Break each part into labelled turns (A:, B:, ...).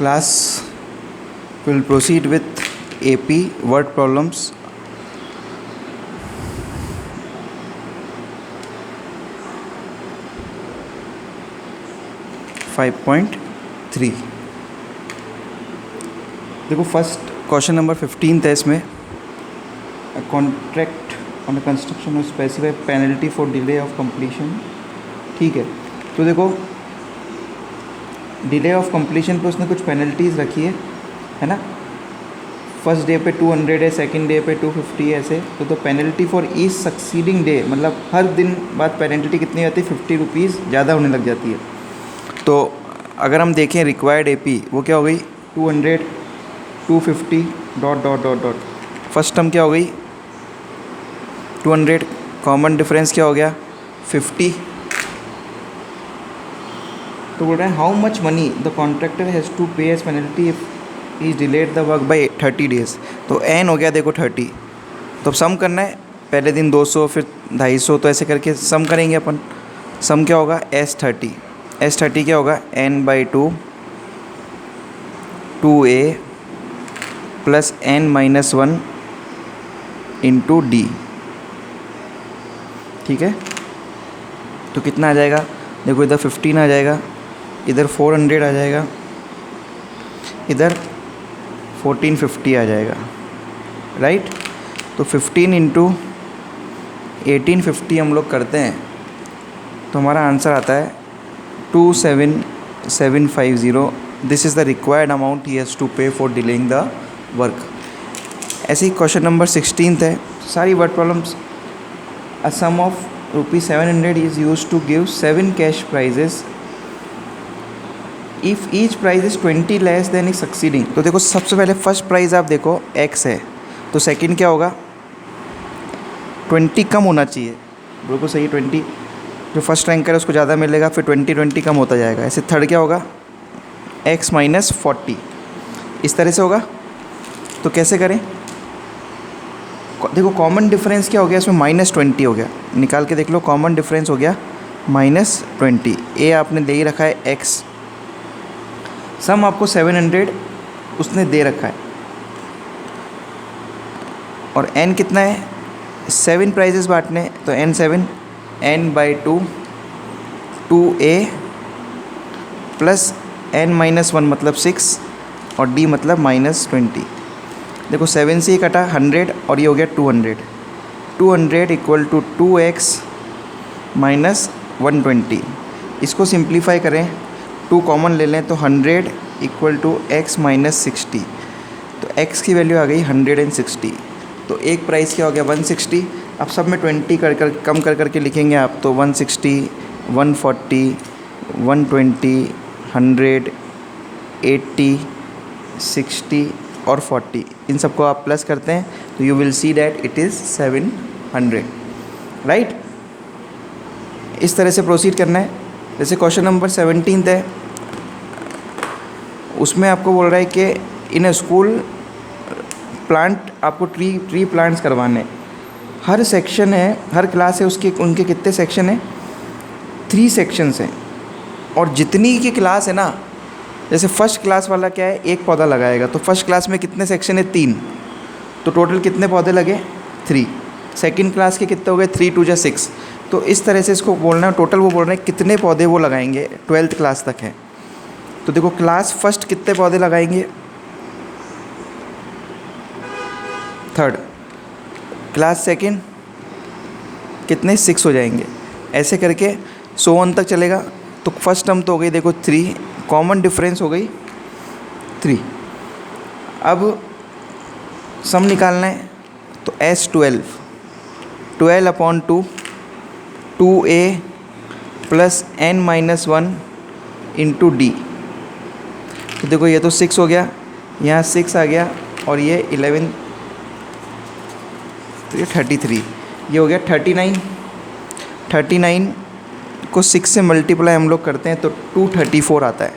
A: class will proceed with AP word problems. .3 देखो first question number 15 है इसमें. Contract on the construction of specified penalty for delay of completion. ठीक है, तो देखो डिले ऑफ कंप्लीशन पे उसने कुछ पेनल्टीज़ रखी है ना. फर्स्ट डे पे 200 है, सेकंड डे पे 250 है, ऐसे. तो penalty for each succeeding day, मतलब हर दिन बाद पेनल्टी कितनी आती है, 50 रुपीज़ ज़्यादा होने लग जाती है. तो अगर हम देखें रिक्वायर्ड AP वो क्या हो गई, 200 250 ... फर्स्ट टर्म क्या हो गई 200, कॉमन डिफरेंस क्या हो गया 50. तो बोल रहे हैं how much money the contractor has to pay as penalty if he delayed the work by 30 days. तो n हो गया देखो 30. तो अब सम करना है, पहले दिन 200 फिर 250, तो ऐसे करके सम करेंगे अपन. सम क्या होगा S30 क्या होगा n/2 2a plus n-1 into D. ठीक है, तो कितना आ जाएगा देखो, इधर 15 आ जाएगा, इधर 400 आ जाएगा, इधर 1450 आ जाएगा, राइट. तो 15 इंटू 1850 हम लोग करते हैं तो हमारा आंसर आता है 27750. This is the required amount he has to pay for delaying the work. ऐसे ही क्वेश्चन नंबर 16 है. सारी word problems. A sum of ₹700 is used to give 7 cash prizes if each prize is 20 less than is succeeding. तो देखो सबसे पहले first prize आप देखो x है, तो सेकंड क्या होगा 20 कम होना चाहिए. बिल्कुल सही, 20 जो फर्स्ट रैंकर है उसको ज़्यादा मिलेगा, फिर 20 कम होता जाएगा. ऐसे थर्ड क्या होगा x माइनस 40, इस तरह से होगा. तो कैसे करें, देखो कॉमन डिफरेंस क्या हो गया इसमें -20 हो गया, निकाल के देख लो. कॉमन डिफरेंस हो गया -20. ए आपने दे ही रखा है x, सम आपको 700 उसने दे रखा है, और n कितना है 7 प्राइजेस बांटने, तो n/7 n/2 2a plus n-1 मतलब 6 और d मतलब -20. देखो 7 से ही कटा 100 और ये हो गया 200. 200 इक्वल टू 2x माइनस 120. इसको सिंप्लीफाई करें, 2 कॉमन ले लें तो 100 इक्वल टू x माइनस 60. तो x की वैल्यू आ गई 160. तो एक प्राइस क्या हो गया 160. अब सब में 20 कम कर करके लिखेंगे आप, तो 160 140 120 100 80 60 और 40, इन सबको आप प्लस करते हैं तो you will see that it is 700, right. इस तरह से प्रोसीड करना है. जैसे क्वेश्चन नंबर 17 है, उसमें आपको बोल रहा है कि इन अ स्कूल प्लांट, आपको ट्री प्लांट्स करवाने. हर सेक्शन है, हर क्लास है उनके कितने सेक्शन हैं 3 सेक्शंस हैं. और जितनी की क्लास है ना, जैसे फर्स्ट क्लास वाला क्या है 1 पौधा लगाएगा, तो फर्स्ट क्लास में कितने सेक्शन है 3, तो टोटल कितने पौधे लगे 3. सेकंड क्लास के कितने हो गए 3 2 6. तो इस तरह से इसको बोलना है. टोटल वो बोल रहे हैं कितने पौधे वो लगाएंगे, 12th क्लास तक है. तो देखो क्लास फर्स्ट कितने पौधे लगाएंगे, थर्ड. क्लास सेकंड कितने 6 हो जाएंगे. ऐसे करके 100 तक चलेगा. तो फर्स्ट टर्म तो हो गई देखो 3, कॉमन डिफरेंस हो गई 3. अब सम निकालना है, तो S12/2 2a plus n-1 into D. तो देखो ये तो 6 हो गया, यहाँ 6 आ गया, और ये 11, तो ये 33, ये हो गया 39. 39 को 6 से मल्टीप्लाई हम लोग करते हैं तो 234 आता है.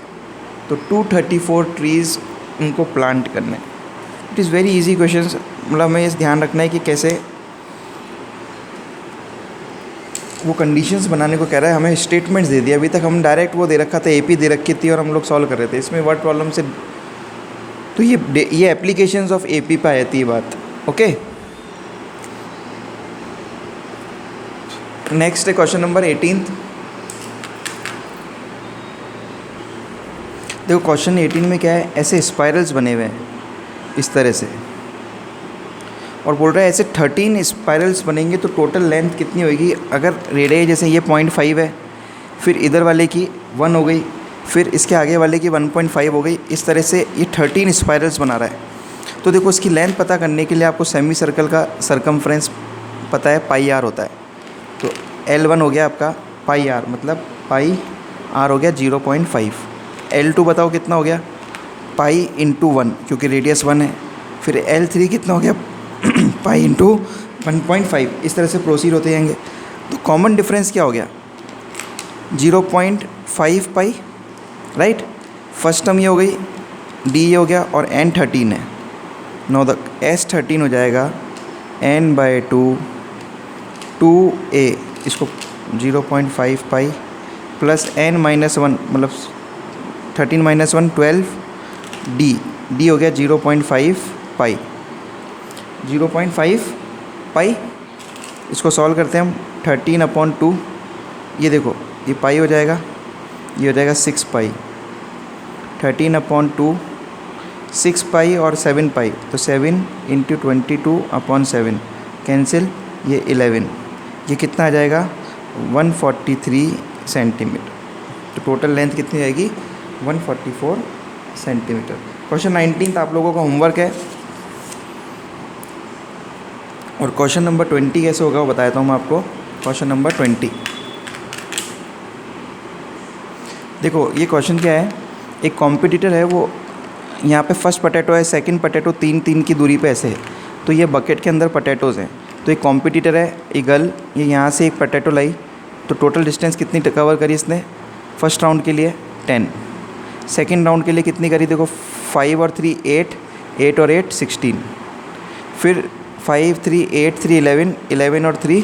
A: तो 234 ट्रीज़ उनको प्लांट करने. It is very easy question. मतलब हमें ये ध्यान रखना है कि कैसे वो कंडीशंस बनाने को कह रहा है. हमें स्टेटमेंट्स दे दिया. अभी तक हम डायरेक्ट वो दे रखा था AP दे रखी थी और हम लोग सॉल्व कर रहे थे. इसमें वर्ड प्रॉब्लम से तो ये एप्लीकेशंस ऑफ एपी पे आती है बात। ओके, नेक्स्ट है क्वेश्चन नंबर 18। देखो क्वेश्चन 18 में क्या है, ऐसे स्पाइरल्स बने हुए हैं इस तरह से, और बोल रहा है ऐसे 13 स्पाइरल्स बनेंगे तो टोटल लेंथ कितनी होगी। अगर रेडियस जैसे ये 0.5 है, फिर इधर वाले की 1 हो गई, फिर इसके आगे वाले की 1.5 हो गई, इस तरह से ये 13 स्पाइरल्स बना रहा है। तो देखो इसकी लेंथ पता करने के लिए आपको सेमी सर्कल का सरकमफ्रेंस पता है, पाई आर होता है। तो L1 हो गया आपका पाई आर, मतलब पाई आर हो गया 0.5। L2 बताओ कितना हो गया, पाई इंटू 1, क्योंकि रेडियस 1 है। फिर L3 कितना हो गया, पाई इंटू 1.5। इस तरह से प्रोसीड होते जाएंगे। तो कॉमन डिफरेंस क्या हो गया, 0.5 पाई, राइट। फर्स्ट टर्म ये हो गई, D ये हो गया, और N 13 है। नो द S 13 हो जाएगा N/2 2A, इसको 0.5 पाई प्लस N - 1, मतलब 13 - 1 12, D हो गया 0.5 पाई, 0.5 पाई। इसको सॉल्व करते हैं हम, 13/2, ये देखो ये पाई हो जाएगा, ये हो जाएगा 6 पाई। 13/2 6 पाई और 7 पाई, तो 7 × 22/7 कैंसिल, ये 11, ये कितना आ जाएगा 143 सेंटीमीटर। तो टोटल लेंथ कितनी आएगी 144 सेंटीमीटर। क्वेश्चन 19 आप लोगों का होमवर्क है, और क्वेश्चन नंबर 20 कैसे होगा वो बताता हूँ मैं आपको। क्वेश्चन नंबर 20, देखो ये क्वेश्चन क्या है, एक कॉम्पिटिटर है, वो यहाँ पे फर्स्ट पोटैटो है, सेकंड पोटैटो 3 की दूरी पे ऐसे है। तो ये बकेट के अंदर पोटैटोज़ हैं। तो एक कॉम्पिटिटर है, ये गर्ल, ये यहाँ से एक पोटैटो लाई, तो टोटल डिस्टेंस कितनी कवर करी इसने फर्स्ट राउंड के लिए 10, सेकंड राउंड के लिए कितनी करी, देखो 5 और 3 8, 8 और 8 16, फिर 5 3 8 3 11, 11 और 3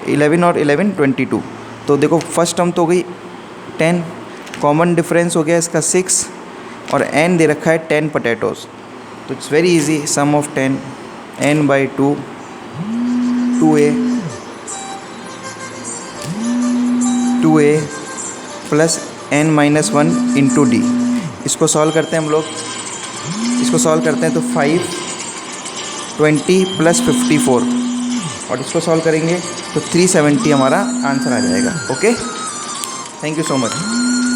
A: 11 और 11 22। तो देखो फर्स्ट टर्म तो हो गई 10, कॉमन डिफरेंस हो गया इसका 6, और n दे रखा है 10 पोटैटोज़। तो it's very easy, sum of 10 N/2 2a plus N - 1 into D। इसको सॉल्व करते हैं हम लोग, इसको सॉल्व करते हैं तो 5 20 प्लस 54, और इसको सॉल्व करेंगे तो 370 हमारा आंसर आ जाएगा। Okay, thank you so much.